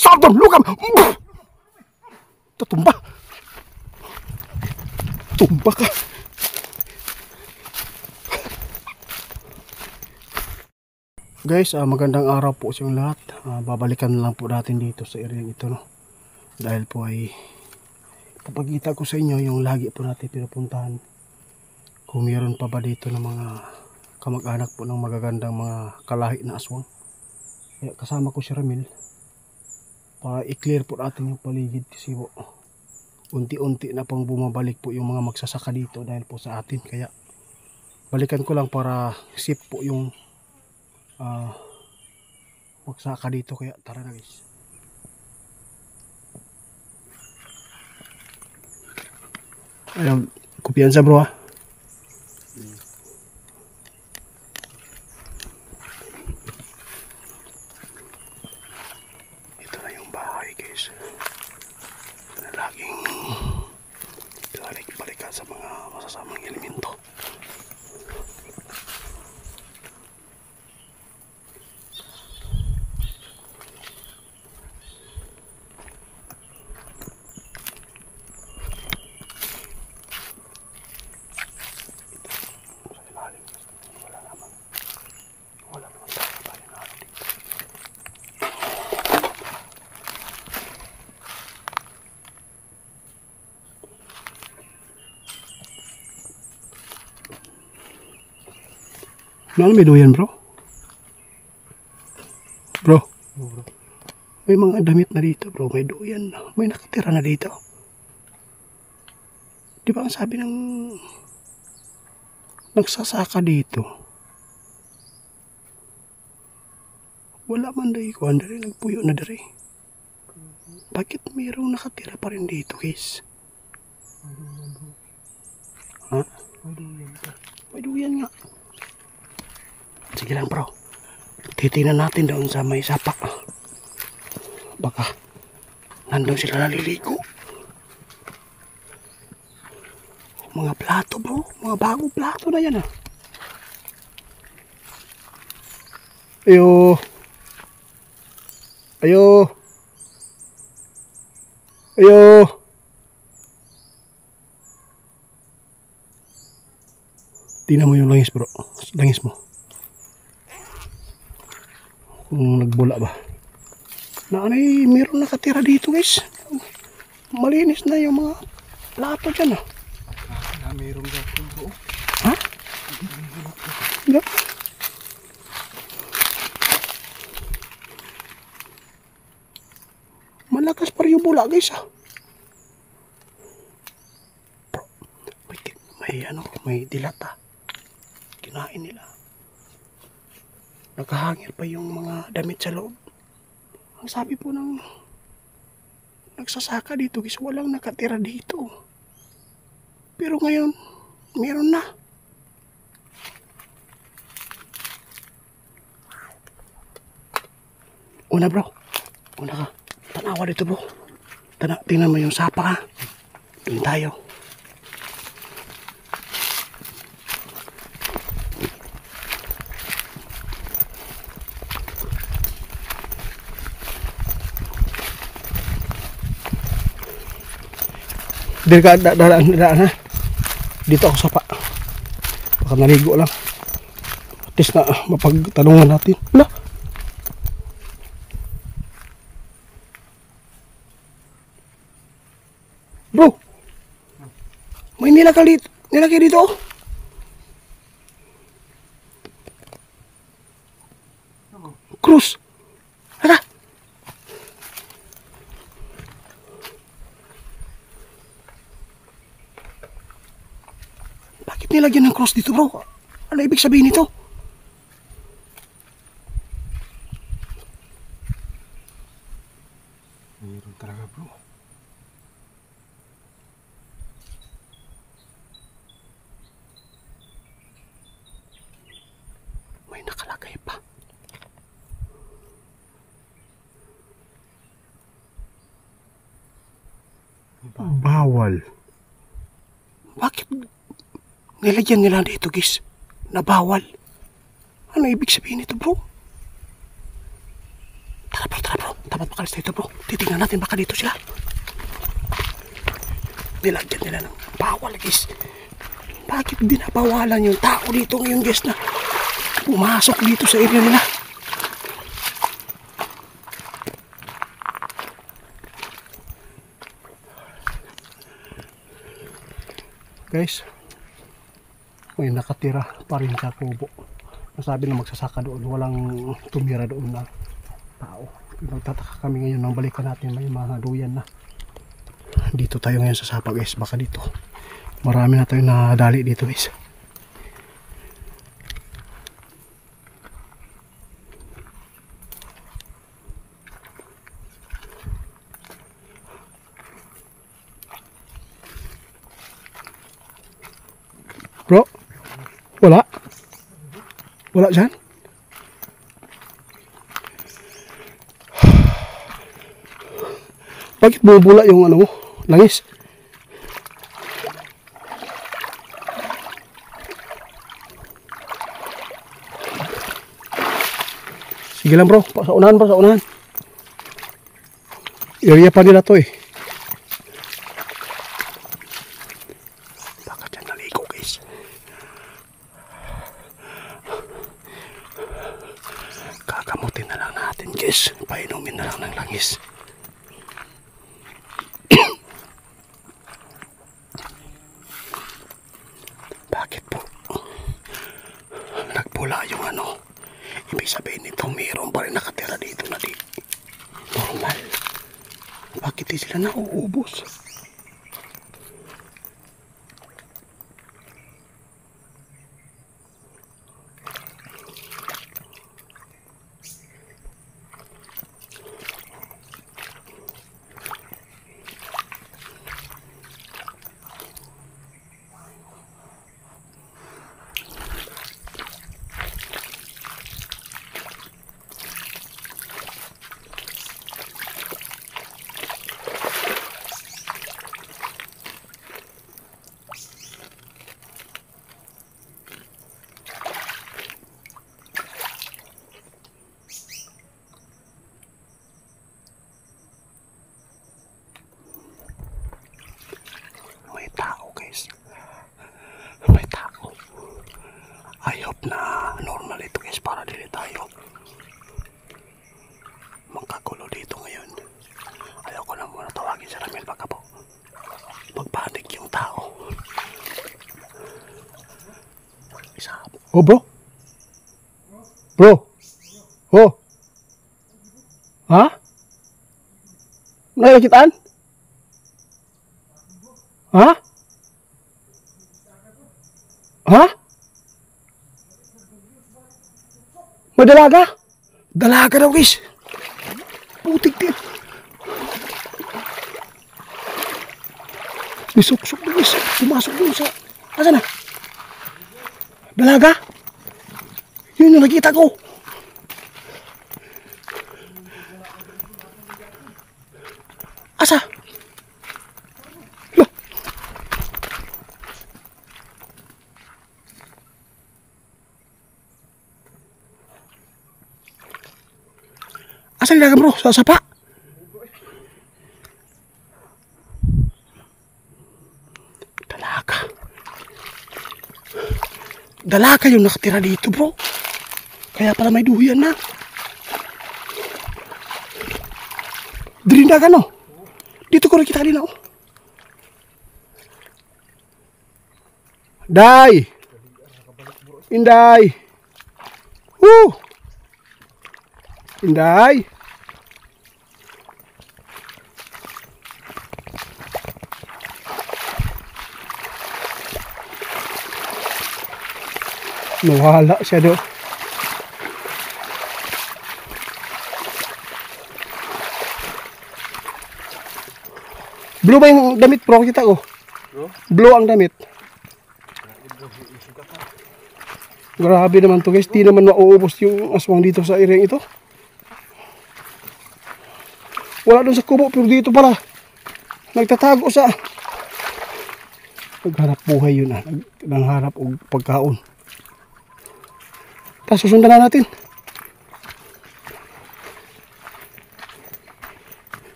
Saldon, lugam! Tatumba! Tumba ka! Guys, magandang araw po sa inyong lahat. Babalikan lang po natin dito sa area ito, no? Dahil po ay papakita ko sa inyo yung lagi po natin pinupuntahan. Kung mayroon pa ba dito ng mga kamag-anak po ng magagandang mga kalahi na aswang. Kaya kasama ko si Ramil para i-clear po natin yung paligid kasi po unti-unti na pong bumabalik po yung mga magsasaka dito dahil po sa atin. Kaya balikan ko lang para safe po yung magsaka dito. Kaya tara na guys. Ayun, kumpiyansa bro ha. Ito na yung bahay guys. Ito na laging balik-balikan sa mga masasamang elemento. Ano may duyan bro? Bro? May mga damit na dito bro. May duyan na. May nakatira na dito. Di ba ang sabi ng nagsasaka dito? Wala man dahi ko. Andari nagpuyo na dari. Bakit mayroong nakatira pa rin dito guys? Ha? May duyan nga. Sige lang bro. Titingnan natin doon sa may sapak. Baka nandun sila naliligo. Mga plato bro. Mga bagong plato na yan ah. Ayo. Ayo. Ayo. Tingnan mo yung langis bro. Langis mo. Kung nagbula ba. Naanay, meron nakatira dito guys. Malinis na yung mga plato dyan ah. Meron dito bro. Ha? Yeah. Malakas pa rin yung bula guys ah. May dilata. Kinain nila. Nakahangil pa yung mga damit sa loob. Ang sabi po ng nagsasaka dito guys, walang nakatira dito. Pero ngayon, meron na. Una bro, una ka. Tanawa dito bro. Tingnan mo yung sapa ha. Doon tayo. Dito ka daan ha. Dito ako sapa. Baka naligo lang. At least na mapagtanungan natin. Wala. Bro. May nilagay dito. Krus. Hala. Bakit nilagyan ng cross dito bro? Ano ibig sabihin nito? Meron talaga bro. May nakalagay pa. Bawal. Bakit nilagyan nila dito guys na bawal? Ano ibig sabihin nito bro? Tara bro. Dapat makalis dito bro. Titingnan natin baka dito sila. Nilagyan nila ng bawal guys. Bakit binabawalan yung tao dito ngayon guys na pumasok dito sa area nila? Guys, may nakatira pa rin sa kubo. Nasabi na magsasaka doon, walang tumira doon na tao. Nagtataka kami ngayon nang balikan natin, may mga duyan na. Dito tayo ngayon sa sapa guys, baka dito marami na tayong nadali dito guys. Bro, wala dyan. Bakit bubula yung ano mo, langis? Sige lang bro, sa unahan bro, sa unahan. Area pa nila to eh. Baka dyan naligo guys. Kakamutin na lang natin guys. Painumin na lang ng langis. Bakit po? Nagpula yung ano. Ibig sabihin nito, mayroon pa rin nakatira dito na di normal. Bakit di sila nauubos? I hope na normal ito guys para dili tayo magkagulo dito ngayon. Ayaw ko lang muna tawagin si Ramil baka po magpanik yung tao. Isa. Oh bro? Bro? Oh? Ha? Nakikitaan? Ha? Ha? May dalaga? Dalaga daw guys. Putik din.Isuksok na guys. Pumasok dun sa... Asa na? Dalaga? Yun yung nakita ko. Asa? Loh. Asa nila bro? Sa sapa? Dalaga. Dalaga yung nakatira dito bro. Kaya pala may duyan na. Drindagan no? Dito ko nakita kanina oh. Day! Inday! Woo! Inday! Nawala siya do. Blue ba yung damit bro? Kita ko. Blue ang damit. Grabe naman to guys. Di naman mauubos yung aswang dito sa area ito. Wala dun sa kubo pero dito pala. Nagtatago sa... Nagharap buhay yun ah. Nangharap o pagkaon. Tapos susundan na natin.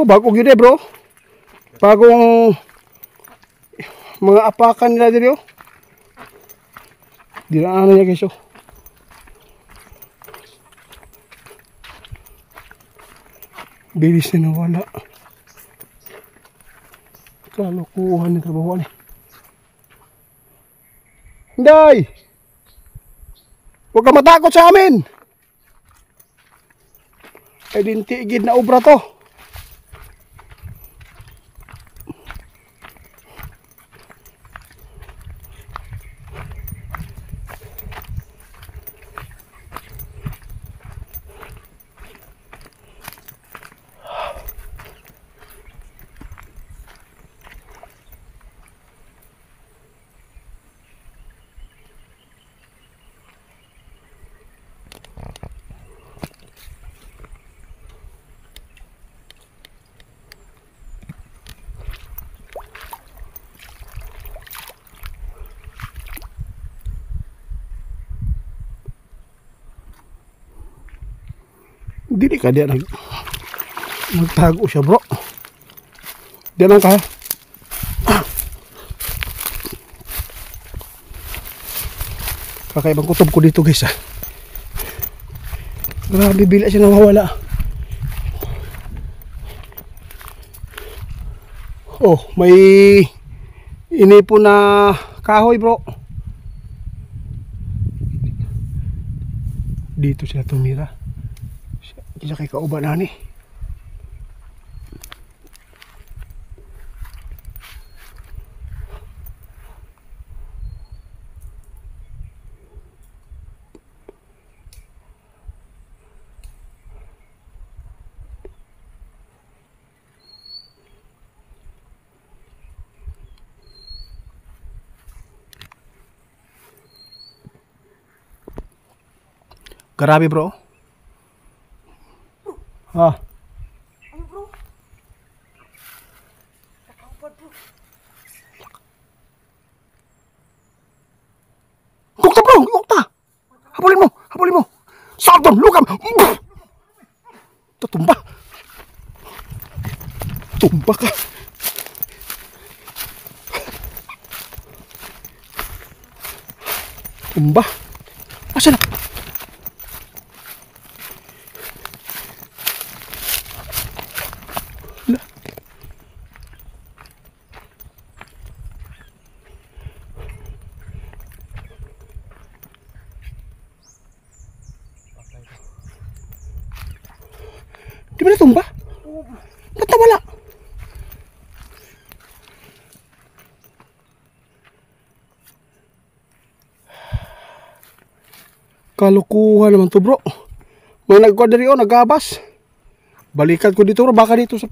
Oh, bago yun eh bro. Bagong mga apakan nila dito. Di na ano niya guys oh. Bilis na nawala. Kalukuhan ng trabaho ni. Hinday! Huwag ka matakot sa amin! Ay dintigid na obra to. Dili ka diyan nagtago siya bro. Diyan lang ka. Kakaibang kutob ko dito guys ah. Grabe bila siya nawawala. Oh, may inipo na kahoy bro. Dito sila tumira. Isa kay kauban na ni. Grabe bro. Ah. Ano bro? Nakaupad bro. Gukta bro, gukta. Habulin mo, habulin mo. Saldon, lukam. Tumba. Tumba ka. Tumba. Asa na? Di ba natumba? Ba't nawala? Kalukuhan naman to bro. May nagkuha na rin nagabas. Balikan ko dito bro, baka dito sa...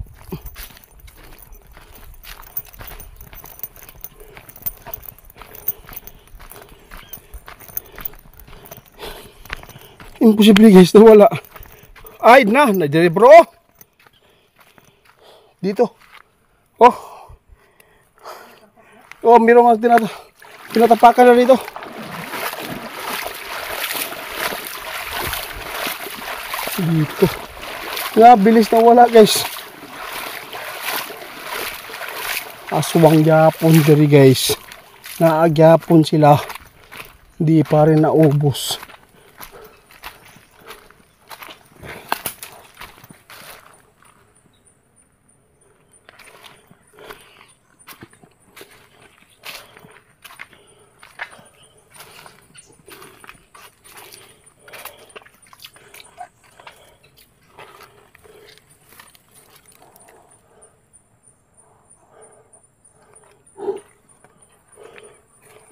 Imposible guys, nawala. Ay na, nadiri bro. Dito. Oh. Oh, mayroong tinatapakan na dito. Dito. Nga, bilis na wala guys. Aswang yapon diri guys. Naagyapon sila. Hindi pa rin naubos.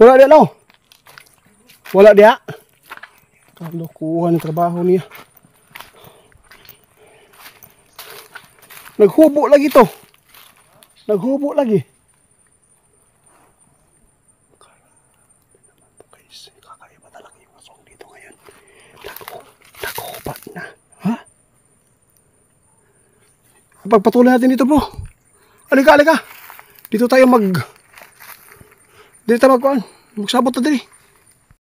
Wala dia no. Wala dia. Kalukuhan ang trabaho niya. Naghubo lagi to. Naghubo lagi. Guys, kakaiba talaga yung aswang dito ngayon. Naghubat na. Ha? Pagpatuloy natin dito bro. Alika, alika. Dito tayo magsabot na dali.